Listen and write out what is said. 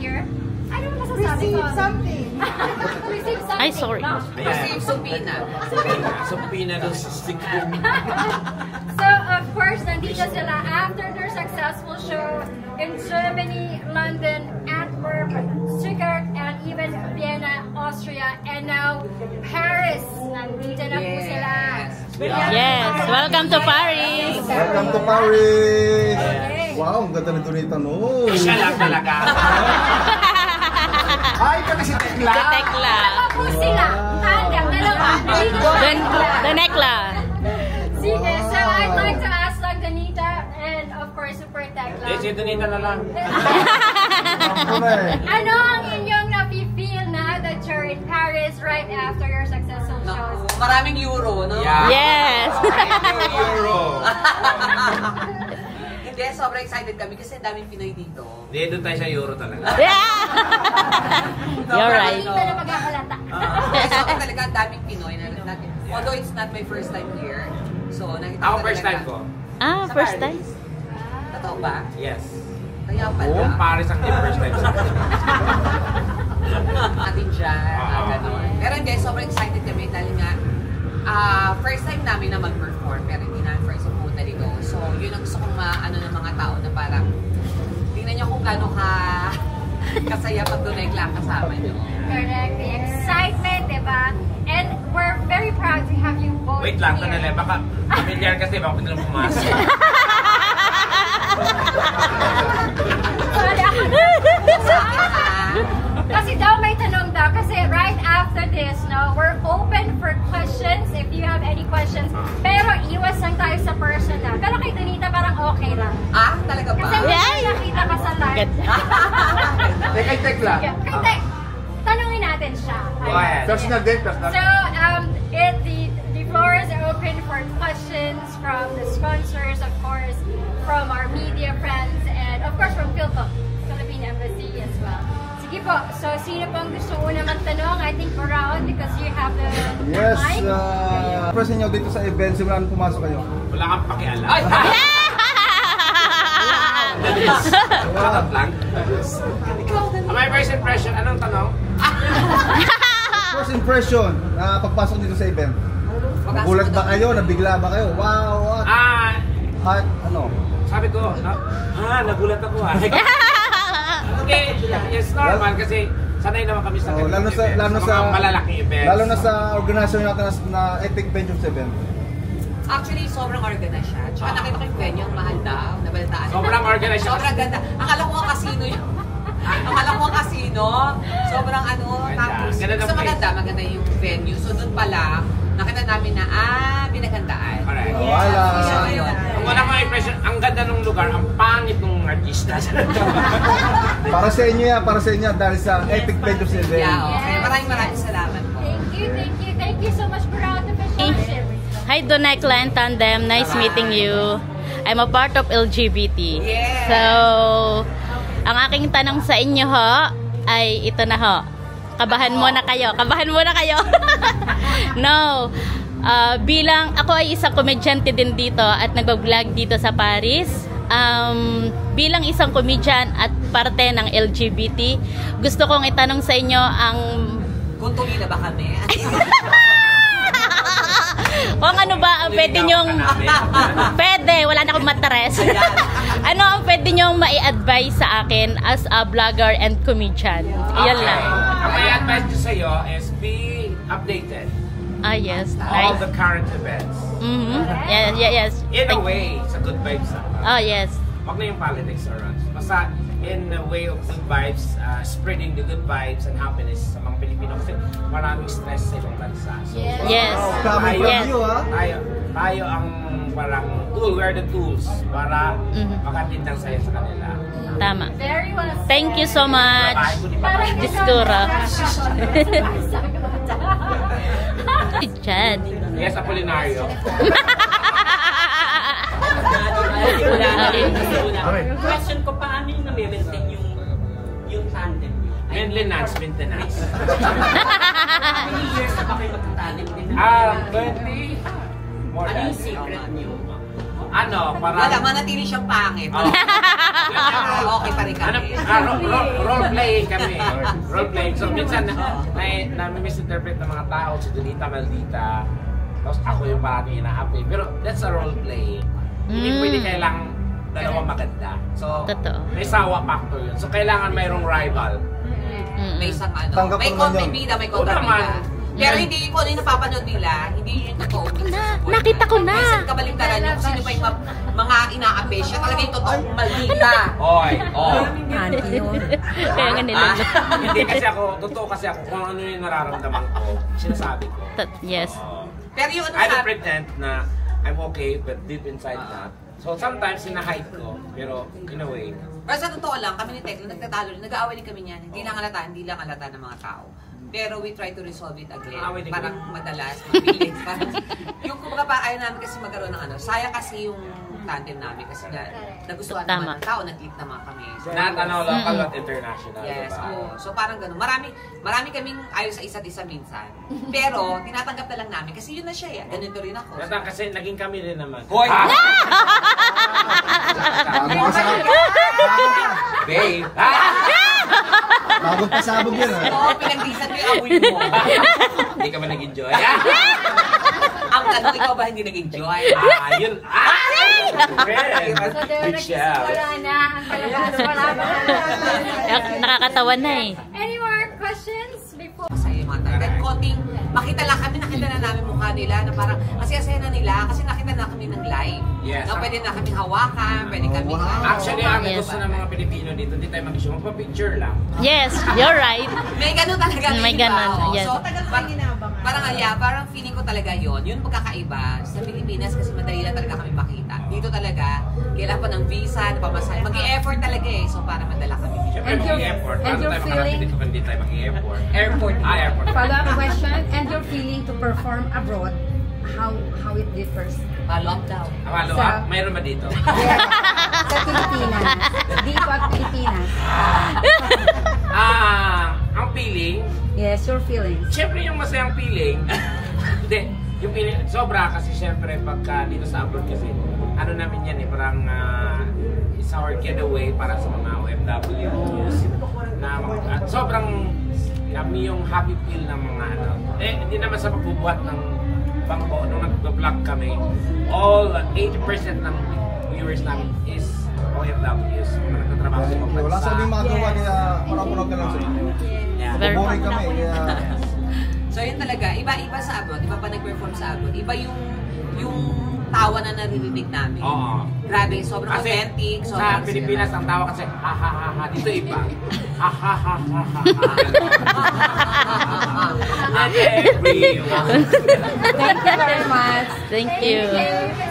here. Ano masasabi ko? Receive something. Receive something. Ay, sorry. Receive supina. Supina doon sa stick room. So, of course, nandito sila after their successful show in Germany, London, Antwerp, Stuttgart, and even Vienna, Austria, and now Paris. Nandito na po sila. Yes, welcome to Paris. Welcome to Paris. Okay. Wow, ang ganda nito nito, no? Siya lang talaga. Hi, kami si Tekla. The Tekla. Ako sila. Tandem, dalawa. The Nekla. Sige, so I'd like to ask lang Donita and of course Super Tekla. Si Donita na lang. Ano ang inyong nafe-feel na that you're in Paris right after your successful shows? Maraming euro, no? Yeah. Yes. Euro. Hindi, sobrang excited kami kasi ang daming Pinoy dito. Hindi, doon tayo sa Euro talaga. Yeah. You're right. Hindi na magkakalata. Sobrang talaga ang daming Pinoy. Although it's not my first time here. So, nakita Ako ko first time ko. Ah, Sa first Paris. time? Totoo ba? Yes. Kaya pala. Oo, Paris ang first time sa akin. Natin dyan, gano'n. Pero hindi, sobrang excited kami dahil nga first time namin na mag-perform pero hindi namin first time pumunta dito. So, yun ang gusto kong maano ng mga tao na parang tingnan nyo kung gano'n kasaya pag doon ay kasama nyo. Correct. The excitement, diba? And we're very proud to have you both Wait lang, here. tanale. Baka familiar kasi, baka pwede lang pumasok. Sorry, ako kasi daw may tanong daw kasi right after this, no, we're open for questions if you have any questions. Pero iwas lang tayo sa personal. Pero kay Donita parang okay lang. Ah, talaga ba? Kasi nakita ka sa live. Kay Tekla. Kay Tek, tanungin natin siya. Go ahead. Personal din, personal. So, the floor is open for questions from the sponsors, of course, from our media friends, and of course from Philippine Embassy as well. Sige po, so sino pong gusto una magtanong? I think around because you have the Yes, mic. present nyo dito sa event, simulan pumasok kayo. Wala kang pakialam. Ay! Kakat lang. My first impression, anong tanong? First impression, pagpasok dito sa event. Nagulat ba kayo? Nabigla ba kayo? Wow! At ano? Sabi ko, nagulat ako Okay, it's normal kasi sanay naman kami sa lalo mga malalaking events. Lalo na sa organisasyon natin na Epic Venture event. Actually, sobrang organized siya. Tsaka nakita ko yung venue, ang mahal daw. Nabalitaan. Sobrang organized siya. Sobrang ganda. Akala ko ang casino yun. Akala ko ang casino. Sobrang ano. Tapos, so maganda yung venue. So doon pala, nakita namin na, pinaghandaan. Correct. Wala. Ang wala kong impression, ang ganda ng lugar, ang pangit ng artista. Para sa inyo yan, para sa inyo dahil sa Epic Venture event. Yeah, okay. Maraming salamat po. Thank you so much for our officialship. Hi, Donekla and Tandem. Nice meeting you. I'm a part of LGBT. Yeah. So, ang aking tanong sa inyo ho, ay ito na ho. Kabahan muna kayo. Kabahan muna kayo. No. Bilang ako ay isang komedyante din dito at nag-vlog dito sa Paris. Bilang isang komedyan at parte ng LGBT, gusto kong itanong sa inyo ang... Kung tumila ba kami? Kung ano ba ang pwede nyong... Pwede, wala na akong matres. Ano ang pwede nyong mai-advise sa akin as a vlogger and comedian? Iyan lang. Ang may advice ko sa iyo is be updated. Yes. All Nice. the current events. Yes. In a way, sa good vibes lang. Yes. Wag na yung politics around. Basta in a way of good vibes, spreading the good vibes and happiness sa mga Pilipino kasi maraming stress sa ibang bansa. So, Yes. Coming from Yes. you, ha? tayo ang parang tool, we're the tools para makatindang saya sa kanila. Tama. Very well said. Thank you so much. Parang Diskura. Chad. Yes, Apolinario. Question ko, paano yung na-maintain yung tandem nyo? Maintenance. How many years na ba kayo magta-tandem din? 20. More Ano than. yung secret nyo? parang... Wala, manatili siyang pangit. Oh. Okay pa rin kami. Role playing kami. Role playing. So minsan na-misinterpret ng mga tao si Donita Maldita. Tapos ako yung parang ina-happy. Pero that's a role playing. Hindi pwede kailangan dalawang maganda. So may sawa factor yun. So kailangan mayroong rival. May isang may bida, may kontrabida. Pero hindi ko ano yung napapanood nila, hindi yung totoo. Nakita ko na. Minsan kabaligtaran yung sino pa yung mga inaapi. Siya talaga yung totoong malita. Oy. Kaya nga nila. Hindi kasi ako, totoo kasi ako kung ano yung nararamdaman ko, sinasabi ko. Yes. Pero yung ano I don't pretend na I'm okay, but deep inside not. So sometimes sinahide ko, pero in a way. Pero sa totoo lang, kami ni Tekla, nagtatalo rin, nag-aaway din kami niyan. Hindi lang halata ng mga tao. Pero we try to resolve it again. Parang madalas, mabilis. Parang, yung kumbaga pa, ayaw namin kasi magkaroon ng ano. Sayang kasi yung tandem namin kasi nagustuhan naman ng tao, nag-click naman kami. So, not local, not international. Yes, so parang gano'n. Marami kaming ayaw sa isa't isa minsan. Pero, tinatanggap na lang namin kasi yun na siya. Ganito rin ako. Kasi naging kami rin naman. Hoy! Babe! Bagong pasabog yun, ha? Oo, pinagdisan mo yung amoy mo. Hindi ka ba nag-enjoy? Ang tanong, ikaw ba hindi nag-enjoy? Yun! So there wala na, ang palabas, wala pa. Nakakatawa na eh. Any more questions before? Masaya yung mga tayo. Then konting, nakita na namin mukha nila na parang, kasi asaya na nila, kasi nakita na kami ng live. Yes. Na pwede na kami hawakan, pwede kami... Actually, ang gusto ng mga Pilipino dito, hindi tayo mag-issue, magpa-picture lang. Yes, you're right. May ganun talaga. May ganun, yes. So, parang feeling ko talaga yon. Yun pagkakaiba. Sa Pilipinas, kasi madali lang talaga kami makita. Dito talaga, kailangan pa ng visa, napamasahe. Mag-i-effort talaga eh. So, para madala kami. Siyempre, mag-i-effort. Paano tayo makakapit dito kung hindi tayo mag-i-effort? Airport. Airport. Follow-up question, and your feeling to perform abroad, how it differs? Lockdown. Follow-up? Mayroon ba dito? Yes. Sa Pilipinas. Dito at Pilipinas. Ang feeling, Yes, your feelings. siyempre yung masayang feeling, hindi, yung feeling, sobra kasi siyempre pagka dito sa abroad kasi, ano namin yan eh, parang it's our getaway para sa mga OFWs na sobrang kami yung happy feel ng mga ano. Hindi naman sa pagbubuhat ng bangko, nung nag-vlog kami, all 80% ng viewers namin is OFWs, mga nagtatrabaho sa mga bansa. Wala sabi magawa kaya marapurag na lang sila. Boring kami, kaya... So yun talaga, iba-iba sa abroad, iba pa nag-perform sa abroad, iba yung tawa na naririnig namin. Oo. Grabe, sobrang Kasi authentic. sa Pilipinas, ang tawa kasi, ha ha ha ha, dito iba. Ha ha ha ha ha. Thank you very much. Thank you. Thank you.